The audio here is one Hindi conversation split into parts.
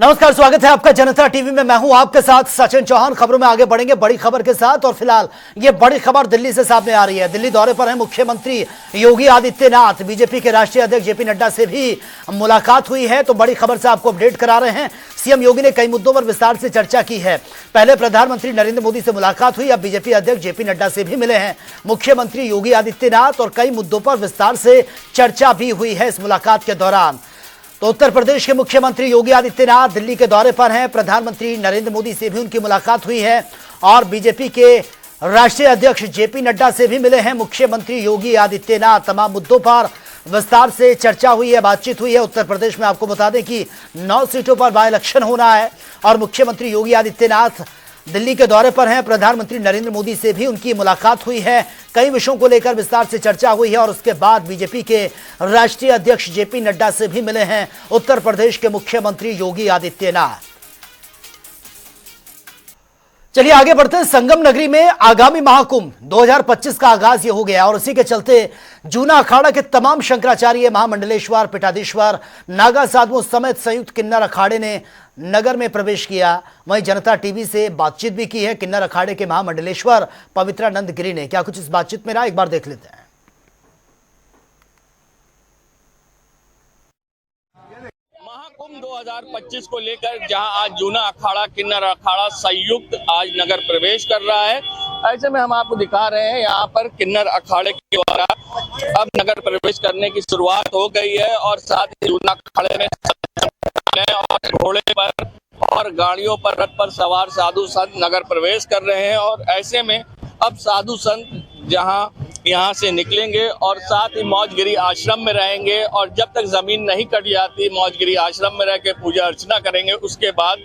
नमस्कार, स्वागत है आपका जनता टीवी में। मैं हूं आपके साथ सचिन चौहान। खबरों में आगे बढ़ेंगे बड़ी खबर के साथ। और फिलहाल ये बड़ी खबर दिल्ली से सामने आ रही है। दिल्ली दौरे पर है मुख्यमंत्री योगी आदित्यनाथ। बीजेपी के राष्ट्रीय अध्यक्ष जेपी नड्डा से भी मुलाकात हुई है, तो बड़ी खबर से आपको अपडेट करा रहे हैं। सीएम योगी ने कई मुद्दों पर विस्तार से चर्चा की है। पहले प्रधानमंत्री नरेंद्र मोदी से मुलाकात हुई, अब बीजेपी अध्यक्ष जेपी नड्डा से भी मिले हैं मुख्यमंत्री योगी आदित्यनाथ, और कई मुद्दों पर विस्तार से चर्चा भी हुई है इस मुलाकात के दौरान। तो उत्तर प्रदेश के मुख्यमंत्री योगी आदित्यनाथ दिल्ली के दौरे पर हैं। प्रधानमंत्री नरेंद्र मोदी से भी उनकी मुलाकात हुई है और बीजेपी के राष्ट्रीय अध्यक्ष जेपी नड्डा से भी मिले हैं मुख्यमंत्री योगी आदित्यनाथ। तमाम मुद्दों पर विस्तार से चर्चा हुई है, बातचीत हुई है। उत्तर प्रदेश में आपको बता दें कि 9 सीटों पर बाय इलेक्शन होना है और मुख्यमंत्री योगी आदित्यनाथ दिल्ली के दौरे पर हैं। प्रधानमंत्री नरेंद्र मोदी से भी उनकी मुलाकात हुई है, कई विषयों को लेकर विस्तार से चर्चा हुई है। और उसके बाद बीजेपी के राष्ट्रीय अध्यक्ष जेपी नड्डा से भी मिले हैं उत्तर प्रदेश के मुख्यमंत्री योगी आदित्यनाथ। चलिए आगे बढ़ते हैं। संगम नगरी में आगामी महाकुंभ 2025 का आगाज ये हो गया और उसी के चलते जूना अखाड़ा के तमाम शंकराचार्य, महामंडलेश्वर, पीठाधीश्वर, नागा साधुओं समेत संयुक्त किन्नर अखाड़े ने नगर में प्रवेश किया। वहीं जनता टीवी से बातचीत भी की है किन्नर अखाड़े के महामंडलेश्वर पवित्रानंद गिरी ने। क्या कुछ इस बातचीत में रहा, एक बार देख लेते हैं। महाकुंभ 2025 को लेकर जहां आज जूना अखाड़ा किन्नर अखाड़ा संयुक्त आज नगर प्रवेश कर रहा है, ऐसे में हम आपको दिखा रहे हैं यहाँ पर किन्नर अखाड़े के द्वारा अब नगर प्रवेश करने की शुरुआत हो गई है। और साथ ही जूना अखाड़े में और घोड़े पर और गाड़ियों पर, रथ पर सवार साधु संत नगर प्रवेश कर रहे हैं। और ऐसे में अब साधु संत यहाँ से निकलेंगे और साथ ही मौजगिरी आश्रम में रहेंगे और जब तक जमीन नहीं कट जाती मौजगिरी आश्रम में रह के पूजा अर्चना करेंगे। उसके बाद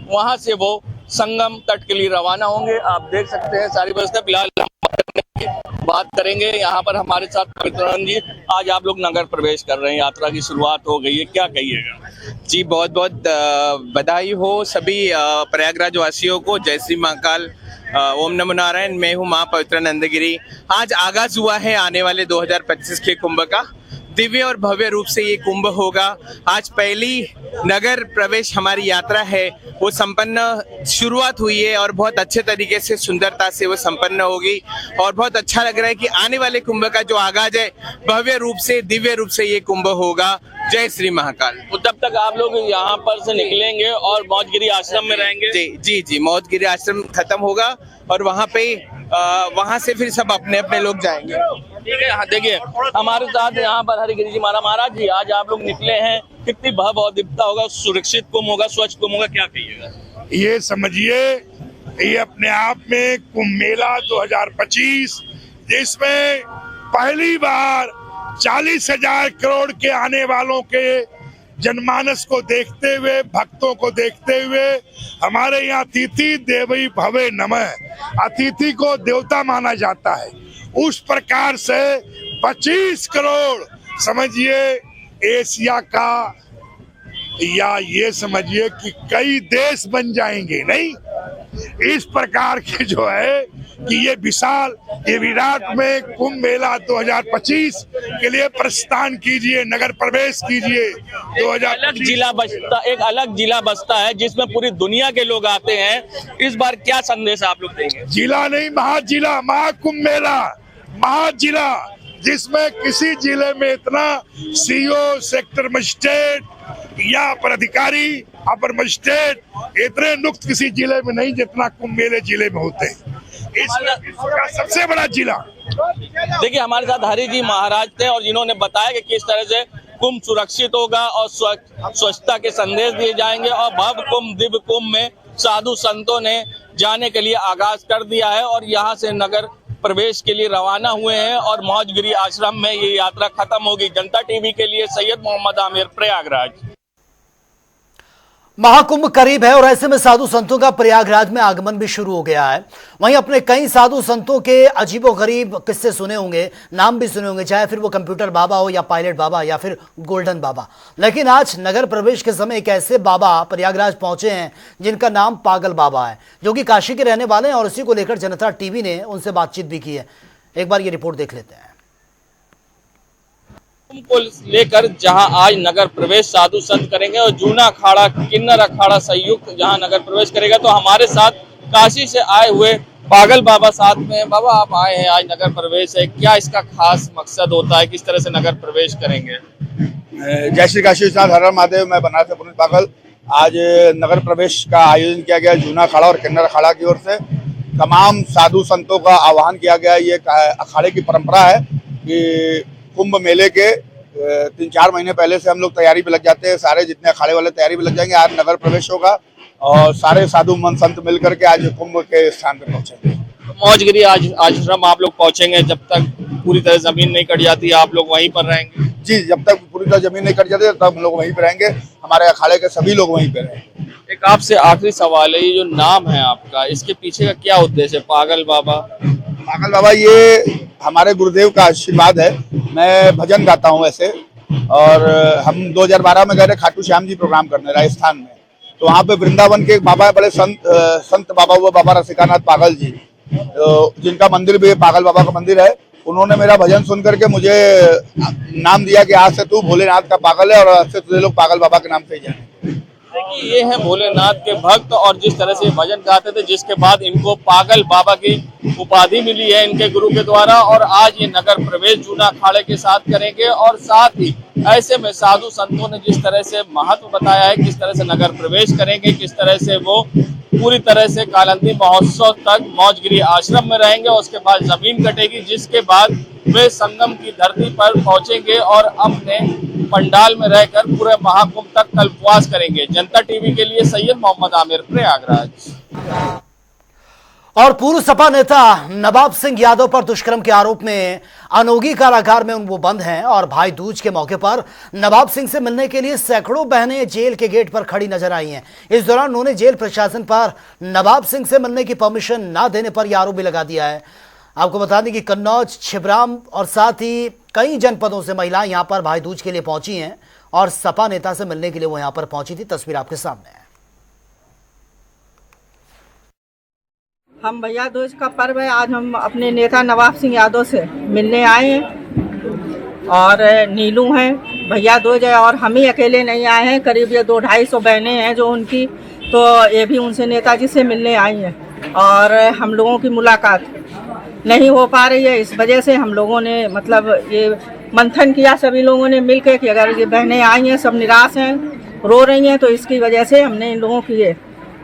वहां से वो संगम तट के लिए रवाना होंगे। आप देख सकते हैं सारी व्यवस्था। फिलहाल बात करेंगे यहाँ पर हमारे साथ पवित्रानंद जी। आज आप लोग नगर प्रवेश कर रहे हैं, यात्रा की शुरुआत हो गई है, क्या कहिएगा? जी बहुत बहुत बधाई हो सभी प्रयागराज वासियों को। जय श्री महाकाल, ओम नमो नारायण। मैं हूँ माँ पवित्रानंद गिरी। आज आगाज हुआ है आने वाले 2025 के कुंभ का। दिव्य और भव्य रूप से ये कुंभ होगा। आज पहली नगर प्रवेश हमारी यात्रा है वो संपन्न शुरुआत हुई है और बहुत अच्छे तरीके से सुंदरता से वो संपन्न होगी। और बहुत अच्छा लग रहा है कि आने वाले कुंभ का जो आगाज है भव्य रूप से, दिव्य रूप से ये कुंभ होगा। जय श्री महाकाल। तो तब तक आप लोग यहाँ पर से निकलेंगे और मौजगिरी आश्रम में रहेंगे? जी मौजगिरी आश्रम खत्म होगा और वहाँ से फिर सब अपने अपने लोग जाएंगे। ठीक है। हाँ देखिए हमारे साथ यहाँ पर हरिगिरी जी महाराज जी, आज आप लोग निकले हैं, कितनी भव्य और दिव्यता होगा, सुरक्षित कुंभ होगा, स्वच्छ कुंभ होगा, क्या कहिएगा? ये समझिए ये अपने आप में कुंभ मेला 2025 जिसमें पहली बार 40,000 करोड़ के आने वालों के जनमानस को देखते हुए, भक्तों को देखते हुए, हमारे यहाँ अतिथि देवई भवे नमः, अतिथि को देवता माना जाता है। उस प्रकार से 25 करोड़ समझिए एशिया का, या ये समझिए कि कई देश बन जाएंगे। नहीं, इस प्रकार के जो है कि ये विशाल, ये विराट में कुंभ मेला 2025 के लिए प्रस्थान कीजिए, नगर प्रवेश कीजिए। 2025 एक अलग जिला बसता है जिसमें पूरी दुनिया के लोग आते हैं। इस बार क्या संदेश आप लोग देंगे? जिला नहीं, महाजिला, महाकुंभ मेला, महाजिला, जिसमें किसी जिले में इतना सीओ, सेक्टर मजिस्ट्रेट या अपर अधिकारी, अपर मजिस्ट्रेट इतने नुक्त किसी जिले में नहीं जितना कुंभ मेले जिले में होते हैं। इसका सबसे बड़ा जिला। देखिए हमारे साथ हरि जी महाराज थे और जिन्होंने बताया कि किस तरह से कुंभ सुरक्षित होगा और स्वच्छता के संदेश दिए जाएंगे। और भव्य कुंभ, दिव्य कुंभ में साधु संतों ने जाने के लिए आगाज कर दिया है और यहाँ से नगर प्रवेश के लिए रवाना हुए हैं और मौजगिरी आश्रम में ये यात्रा खत्म होगी। जनता टीवी के लिए सैयद मोहम्मद आमिर, प्रयागराज। महाकुंभ करीब है और ऐसे में साधु संतों का प्रयागराज में आगमन भी शुरू हो गया है। वहीं अपने कई साधु संतों के अजीबोगरीब किस्से सुने होंगे, नाम भी सुने होंगे, चाहे फिर वो कंप्यूटर बाबा हो या पायलट बाबा या फिर गोल्डन बाबा। लेकिन आज नगर प्रवेश के समय एक ऐसे बाबा प्रयागराज पहुंचे हैं जिनका नाम पागल बाबा है, जो कि काशी के रहने वाले हैं। और इसी को लेकर जनता टीवी ने उनसे बातचीत भी की है। एक बार ये रिपोर्ट देख लेते हैं। कुंभ को लेकर जहां आज नगर प्रवेश साधु संत करेंगे और जूना अखाड़ा किन्नर अखाड़ा संयुक्त जहां नगर प्रवेश करेगा, तो हमारे साथ काशी से आए हुए पागल बाबा साथ में हैं। बाबा, आप आए हैं, आज नगर प्रवेश है, क्या इसका खास मकसद होता है, किस तरह से नगर प्रवेश करेंगे? जय श्री काशी विश्वनाथ, हर हर महादेव। मैं बनारस से पुनीत पागल। आज नगर प्रवेश का आयोजन किया गया जूना अखाड़ा और किन्नर अखाड़ा की ओर से। तमाम साधु संतों का आह्वान किया गया। ये अखाड़े की परंपरा है कि कुंभ मेले के 3-4 महीने पहले से हम लोग तैयारी पे लग जाते हैं। सारे जितने अखाड़े वाले तैयारी पे लग जाएंगे। आज नगर प्रवेश होगा और सारे साधु संत मिल करके आज कुंभ के स्थान पे पहुंचेंगे। मौजगिरी आज आश्रम आप लोग पहुंचेंगे, जब तक पूरी तरह जमीन नहीं कट जाती आप लोग वहीं पर रहेंगे? जी, जब तक पूरी तरह जमीन नहीं कट जाती तब हम लोग वहीं पे रहेंगे। हमारे अखाड़े के सभी लोग वहीं पे रहेंगे। एक आपसे आखिरी सवाल है, ये जो नाम है आपका, इसके पीछे का क्या उद्देश्य है? पागल बाबा। पागल बाबा ये हमारे गुरुदेव का आशीर्वाद है। मैं भजन गाता हूँ ऐसे, और हम 2012 में गए थे खाटू श्याम जी प्रोग्राम करने राजस्थान में। तो वहाँ पे वृंदावन के एक बाबा है, बड़े संत बाबा हुआ बाबा रसिकानाथ पागल जी, तो जिनका मंदिर भी पागल बाबा का मंदिर है। उन्होंने मेरा भजन सुन करके मुझे नाम दिया कि आज से तू भोलेनाथ का पागल है और आज से तुझे लोग पागल बाबा के नाम से ही जाने। देखिए, ये हैं भोलेनाथ के भक्त, और जिस तरह से भजन गाते थे, जिसके बाद इनको पागल बाबा की उपाधि मिली है इनके गुरु के द्वारा। और आज ये नगर प्रवेश जूना अखाड़े के साथ करेंगे, और साथ ही ऐसे में साधु संतों ने जिस तरह से महत्व बताया है, किस तरह से नगर प्रवेश करेंगे, किस तरह से वो पूरी तरह से कालंदी महोत्सव तक मौजगिरी आश्रम में रहेंगे, और उसके बाद जमीन कटेगी, जिसके बाद वे संगम की धरती पर पहुंचेंगे और अपने पंडाल में रहकर पूरे महाकुंभ तक कल्पवास करेंगे। जनता टीवी के लिए सैयद मोहम्मद आमिर, प्रयागराज। और पूर्व सपा नेता नवाब सिंह यादव पर दुष्कर्म के आरोप में अनोगी कारागार में वो बंद हैं, और भाई दूज के मौके पर नवाब सिंह से मिलने के लिए सैकड़ों बहनें जेल के गेट पर खड़ी नजर आई हैं। इस दौरान उन्होंने जेल प्रशासन पर नवाब सिंह से मिलने की परमिशन ना देने पर यह आरोप भी लगा दिया है। आपको बता दें कि कन्नौज, छिबराम और साथ ही कई जनपदों से महिलाएं यहां पर भाई दूज के लिए पहुंची हैं, और सपा नेता से मिलने के लिए वो यहां पर पहुंची थी। तस्वीर आपके सामने है। हम भैया दूज का पर्व है, आज हम अपने नेता नवाब सिंह यादव से मिलने आए हैं, और नीलू हैं, भैया दूज है, और हम ही अकेले नहीं आए हैं। करीब ये 200-250 बहनें हैं जो उनकी, तो ये भी उनसे नेताजी से मिलने आई हैं, और हम लोगों की मुलाकात नहीं हो पा रही है। इस वजह से हम लोगों ने मतलब ये मंथन किया सभी लोगों ने मिलकर कि अगर ये बहनें आई हैं, सब निराश हैं, रो रही हैं, तो इसकी वजह से हमने इन लोगों की ये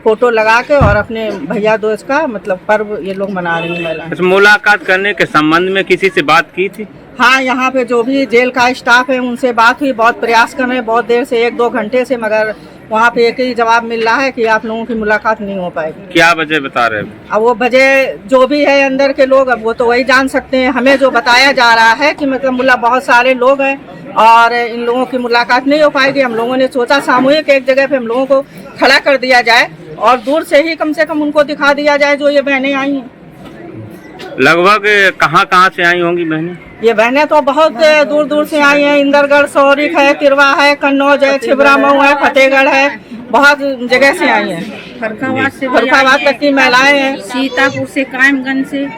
फोटो लगा के और अपने भैया दूज का मतलब पर्व ये लोग मना रही हैं महिलाएं। मुलाकात करने के संबंध में किसी से बात की थी? हाँ, यहाँ पे जो भी जेल का स्टाफ है उनसे बात हुई, बहुत प्रयास कर रहे हैं, बहुत देर से 1-2 घंटे से, मगर वहाँ पे एक ही जवाब मिल रहा है कि आप लोगों की मुलाकात नहीं हो पाएगी। क्या वजह बता रहे हैं? अब वो वजह जो भी है अंदर के लोग, अब वो तो वही जान सकते हैं। हमें जो बताया जा रहा है कि मतलब बहुत सारे लोग हैं और इन लोगों की मुलाकात नहीं हो पाएगी। हम लोगों ने सोचा सामूहिक एक जगह पे हम लोगों को खड़ा कर दिया जाए और दूर से ही कम से कम उनको दिखा दिया जाए जो ये बहनें आई हैं। लगभग कहाँ से आई होंगी बहनें? ये बहनें तो बहुत दूर दूर से आई हैं। इंदरगढ़, सौरिक है, तिरवा है, कन्नौज है, छिबरामऊ है, फतेहगढ़ है, बहुत जगह से आई हैं। फरुखाबाद तक की महिलाएं हैं, सीतापुर से, कायमगंज से,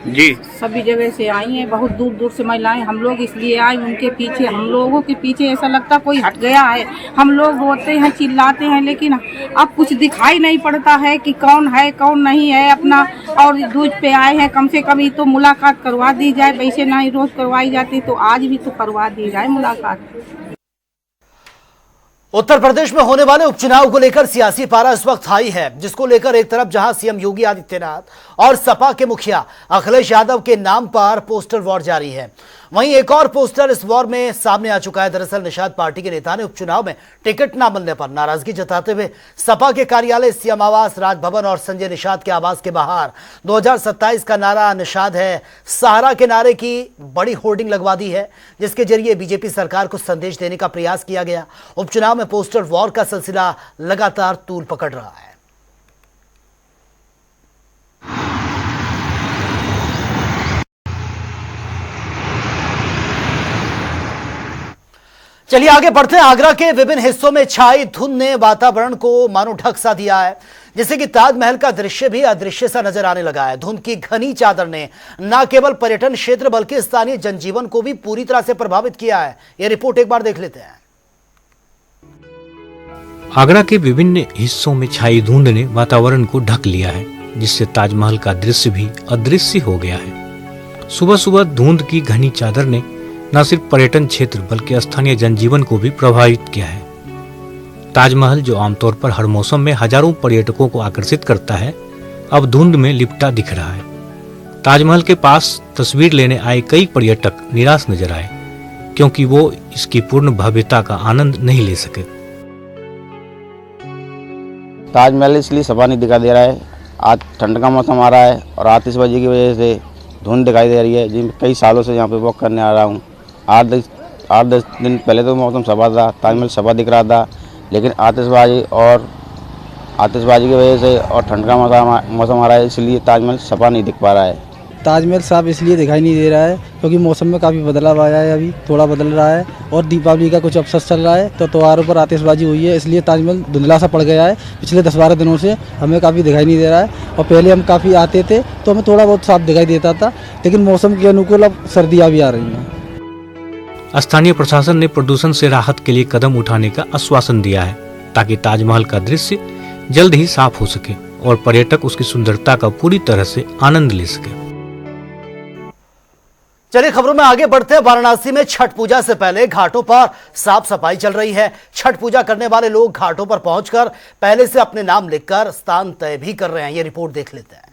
जी सभी जगह से आई हैं। बहुत दूर दूर से महिलाएं, हम लोग इसलिए आए उनके पीछे। हम लोगों के पीछे ऐसा लगता कोई हट गया है। हम लोग रोते हैं, चिल्लाते हैं, लेकिन अब कुछ दिखाई नहीं पड़ता है कि कौन है कौन नहीं है अपना। और दूज पे आए हैं, कम से कम ये तो मुलाकात करवा दी जाए। वैसे ना ही रोज करवाई जाती तो आज भी तो करवा दी जाए मुलाकात। उत्तर प्रदेश में होने वाले उपचुनाव को लेकर सियासी पारा इस वक्त हाई है, जिसको लेकर एक तरफ जहां सीएम योगी आदित्यनाथ और सपा के मुखिया अखिलेश यादव के नाम पर पोस्टर वॉर जारी है, वहीं एक और पोस्टर इस वॉर में सामने आ चुका है। दरअसल निषाद पार्टी के नेता ने उपचुनाव में टिकट न मिलने पर नाराजगी जताते हुए सपा के कार्यालय, सीएम आवास, राजभवन और संजय निषाद के आवास के बाहर 2027 का नारा निषाद है सहारा के नारे की बड़ी होर्डिंग लगवा दी है, जिसके जरिए बीजेपी सरकार को संदेश देने का प्रयास किया गया। उपचुनाव में पोस्टर वॉर का सिलसिला लगातार तूल पकड़ रहा है। चलिए आगे बढ़ते हैं। आगरा के विभिन्न हिस्सों में छाई धुंध ने वातावरण को मानो ढक सा दिया है, जिससे कि ताजमहल का दृश्य भी अदृश्य सा नजर आने लगा है। धुंध की घनी चादर ने न केवल पर्यटन क्षेत्र बल्कि स्थानीय जनजीवन को भी पूरी तरह से प्रभावित किया है। यह रिपोर्ट एक बार देख लेते हैं। आगरा के विभिन्न हिस्सों में छाई धुंध ने वातावरण को ढक लिया है, जिससे ताजमहल का दृश्य भी अदृश्य हो गया है। सुबह सुबह धुंध की घनी चादर ने न सिर्फ पर्यटन क्षेत्र बल्कि स्थानीय जनजीवन को भी प्रभावित किया है। ताजमहल, जो आमतौर पर हर मौसम में हजारों पर्यटकों को आकर्षित करता है, अब धुंध में लिपटा दिख रहा है। ताजमहल के पास तस्वीर लेने आए कई पर्यटक निराश नजर आए, क्योंकि वो इसकी पूर्ण भव्यता का आनंद नहीं ले सके। ताजमहल इसलिए सफा नहीं दिखाई दे रहा है। आज ठंड का मौसम आ रहा है और आतिशबाजी की वजह से धुंध दिखाई दे रही है। जिन कई सालों से यहाँ पे वॉक करने आ रहा हूँ। 8-10 दिन पहले तो मौसम सफा था, ताजमहल सफा दिख रहा था, लेकिन आतिशबाजी की वजह से और ठंड का मौसम आ रहा है, इसलिए ताजमहल सफा नहीं दिख पा रहा है। ताजमहल साफ इसलिए दिखाई नहीं दे रहा है क्योंकि मौसम में काफ़ी बदलाव आया है, अभी थोड़ा बदल रहा है और दीपावली का कुछ अवसर चल रहा है, तो त्योहारों पर आतिशबाजी हुई है, इसलिए ताजमहल धुंधला सा पड़ गया है। पिछले 10-12 दिनों से हमें काफ़ी दिखाई नहीं दे रहा है और पहले हम काफ़ी आते थे तो हमें थोड़ा बहुत साफ दिखाई देता था, लेकिन मौसम के अनुकूल अब सर्दियाँ भी आ रही हैं। स्थानीय प्रशासन ने प्रदूषण से राहत के लिए कदम उठाने का आश्वासन दिया है, ताकि ताजमहल का दृश्य जल्द ही साफ हो सके और पर्यटक उसकी सुंदरता का पूरी तरह से आनंद ले सके। चलिए खबरों में आगे बढ़ते हैं। वाराणसी में छठ पूजा से पहले घाटों पर साफ सफाई चल रही है। छठ पूजा करने वाले लोग घाटों पर पहुंचकर पहले से अपने नाम लिखकर स्थान तय भी कर रहे हैं। ये रिपोर्ट देख लेते हैं।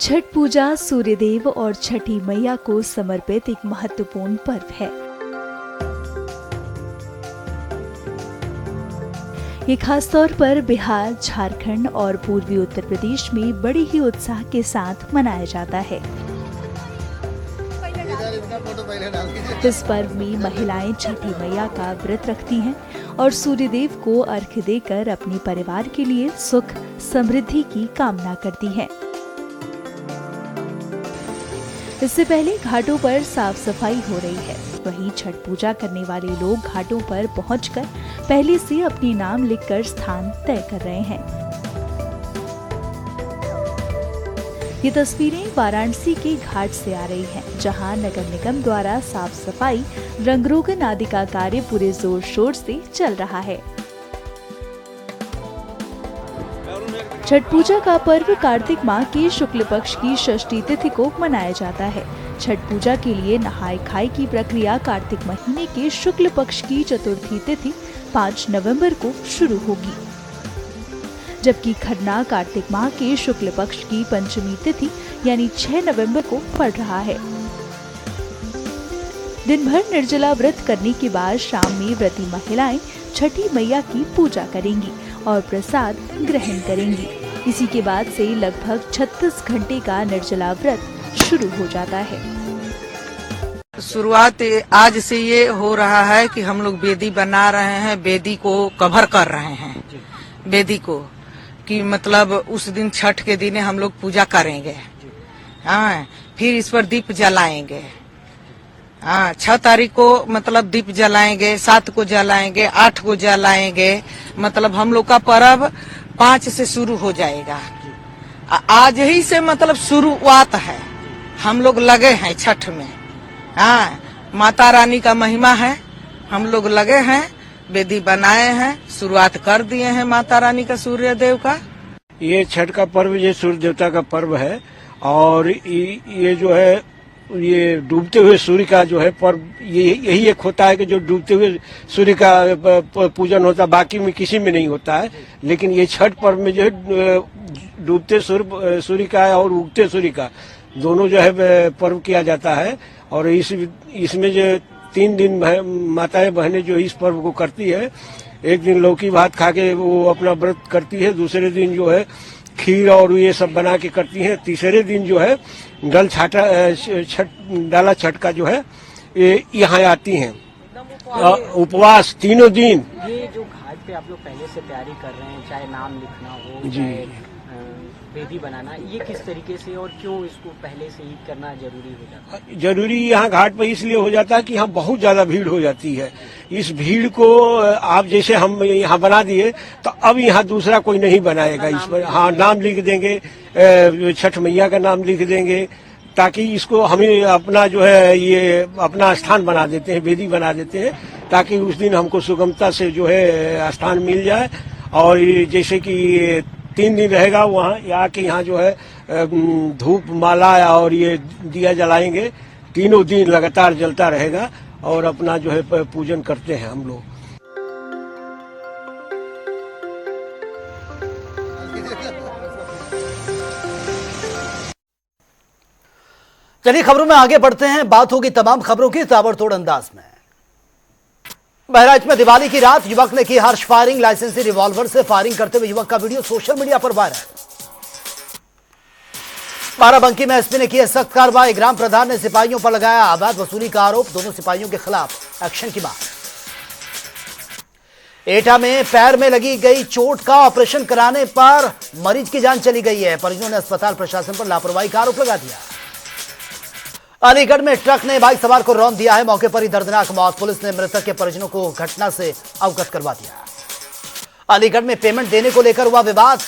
छठ पूजा सूर्यदेव और छठी मैया को समर्पित एक महत्वपूर्ण पर्व है। ये खास तौर पर बिहार, झारखंड और पूर्वी उत्तर प्रदेश में बड़े ही उत्साह के साथ मनाया जाता है। इस पर्व में महिलाएं छठी मैया का व्रत रखती हैं और सूर्यदेव को अर्घ्य देकर अपने परिवार के लिए सुख समृद्धि की कामना करती हैं। इससे पहले घाटों पर साफ सफाई हो रही है। वहीं छठ पूजा करने वाले लोग घाटों पर पहुंचकर पहले से अपने नाम लिखकर स्थान तय कर रहे हैं। ये तस्वीरें वाराणसी के घाट से आ रही हैं, जहां नगर निगम द्वारा साफ सफाई, रंगरोगन आदि का कार्य पूरे जोर शोर से चल रहा है। छठ पूजा का पर्व कार्तिक माह की शुक्ल पक्ष की षष्ठी तिथि को मनाया जाता है। छठ पूजा के लिए नहाय खाई की प्रक्रिया कार्तिक महीने के शुक्ल पक्ष की चतुर्थी तिथि 5 नवंबर को शुरू होगी, जबकि खरना कार्तिक माह के शुक्ल पक्ष की पंचमी तिथि यानी 6 नवंबर को पड़ रहा है। दिन भर निर्जला व्रत करने के बाद शाम में व्रती महिलाएं छठी मैया की पूजा करेंगी और प्रसाद ग्रहण करेंगी। इसी के बाद से लगभग 36 घंटे का निर्जला व्रत शुरू हो जाता है। शुरुआत आज से ये हो रहा है कि हम लोग वेदी बना रहे हैं, वेदी को कवर कर रहे हैं, वेदी को कि मतलब उस दिन छठ के दिन हम लोग पूजा करेंगे। हाँ, फिर इस पर दीप जलाएंगे। हाँ, 6 तारीख को मतलब दीप जलाएंगे, 7 को जलाएंगे, 8 को जलाएंगे। मतलब हम लोग का पर्व 5 से शुरू हो जाएगा। आज ही से मतलब शुरुआत है, हम लोग लगे हैं छठ में। हाँ, माता रानी का महिमा है, हम लोग लगे हैं, वेदी बनाए हैं, शुरुआत कर दिए हैं माता रानी का, सूर्य देव का। ये छठ का पर्व, ये सूर्य देवता का पर्व है और ये जो है ये डूबते हुए सूर्य का जो है पर्व, यही एक होता है कि जो डूबते हुए सूर्य का पूजन होता है, बाकी में किसी में नहीं होता है। लेकिन ये छठ पर्व में जो है डूबते सूर्य का और उगते सूर्य का दोनों जो है पर्व किया जाता है। और इसमें जो 3 दिन माताएं बहनें जो इस पर्व को करती है, एक दिन लौकी भात खा के वो अपना व्रत करती है, दूसरे दिन जो है खीर और ये सब बना के करती हैं, तीसरे दिन जो है डाला छठ का जो है ये यहाँ आती हैं, उपवास 3 दिन। ये जो घाट पे आप लोग पहले से तैयारी कर रहे हैं, चाहे नाम लिखना हो, जी, वेदी बनाना, ये किस तरीके से और क्यों इसको पहले से ही करना जरूरी हो जाता है? जरूरी यहाँ घाट पर इसलिए हो जाता है कि यहाँ बहुत ज्यादा भीड़ हो जाती है। इस भीड़ को आप जैसे हम यहाँ बना दिए तो अब यहाँ दूसरा कोई नहीं बनाएगा इस पर। हाँ, नाम लिख देंगे, छठ मैया का नाम लिख देंगे, ताकि इसको हमें अपना जो है ये अपना स्थान बना देते हैं, वेदी बना देते हैं, ताकि उस दिन हमको सुगमता से जो है स्थान मिल जाए। और जैसे कि 3 दिन रहेगा वहाँ, आके यहाँ जो है धूप माला और ये दिया जलाएंगे, तीनों दिन लगातार जलता रहेगा और अपना जो है पूजन करते हैं हम लोग। चलिए खबरों में आगे बढ़ते हैं। बात होगी तमाम खबरों की ताबड़तोड़ अंदाज में। बहराइच में दिवाली की रात युवक ने की हर्ष फायरिंग। लाइसेंसी रिवॉल्वर से फायरिंग करते हुए युवक का वीडियो सोशल मीडिया पर वायरल। बाराबंकी में एसपी ने की सख्त कार्रवाई। ग्राम प्रधान ने सिपाहियों पर लगाया अवैध वसूली का आरोप। दोनों सिपाहियों के खिलाफ एक्शन की मांग। एटा में पैर में लगी गई चोट का ऑपरेशन कराने पर मरीज की जान चली गई है। परिजनों ने अस्पताल प्रशासन पर लापरवाही का आरोप लगा दिया। अलीगढ़ में ट्रक ने बाइक सवार को रौंद दिया है। मौके पर ही दर्दनाक मौत। पुलिस ने मृतक के परिजनों को घटना से अवगत करवा दिया। अलीगढ़ में पेमेंट देने को लेकर हुआ विवाद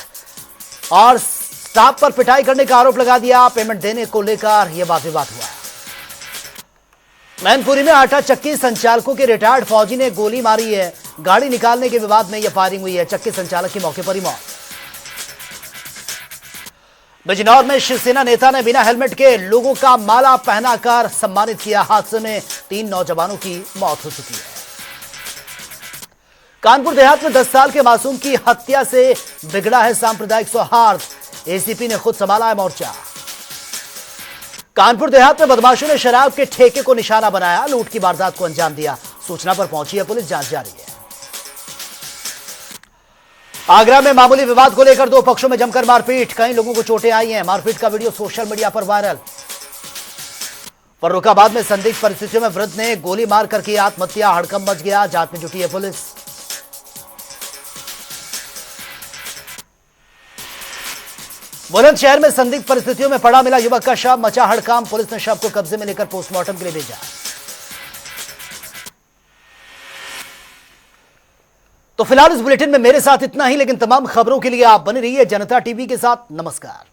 और स्टाफ पर पिटाई करने का आरोप लगा दिया। पेमेंट देने को लेकर यह वाद विवाद हुआ। मैनपुरी में आटा चक्की संचालकों के रिटायर्ड फौजी ने गोली मारी है। गाड़ी निकालने के विवाद में यह फायरिंग हुई है। चक्की संचालक की मौके पर ही मौत। बिजनौर में शिवसेना नेता ने बिना हेलमेट के लोगों का माला पहनाकर सम्मानित किया। हादसे में 3 नौजवानों की मौत हो चुकी है। कानपुर देहात में 10 साल के मासूम की हत्या से बिगड़ा है सांप्रदायिक सौहार्द। एसीपी ने खुद संभाला है मोर्चा। कानपुर देहात में बदमाशों ने शराब के ठेके को निशाना बनाया। लूट की वारदात को अंजाम दिया। सूचना पर पहुंची है पुलिस, जांच जारी है। आगरा में मामूली विवाद को लेकर 2 पक्षों में जमकर मारपीट। कई लोगों को चोटें आई हैं। मारपीट का वीडियो सोशल मीडिया पर वायरल। फर्रुखाबाद में संदिग्ध परिस्थितियों में वृद्ध ने गोली मारकर की आत्महत्या। हड़कंप मच गया। जांच में जुटी है पुलिस। बुलंदशहर में संदिग्ध परिस्थितियों में पड़ा मिला युवक का शव। मचा हड़कंप। पुलिस ने शव को कब्जे में लेकर पोस्टमार्टम के लिए भेजा। तो फिलहाल इस बुलेटिन में मेरे साथ इतना ही, लेकिन तमाम खबरों के लिए आप बने रहिए जनता टीवी के साथ। नमस्कार।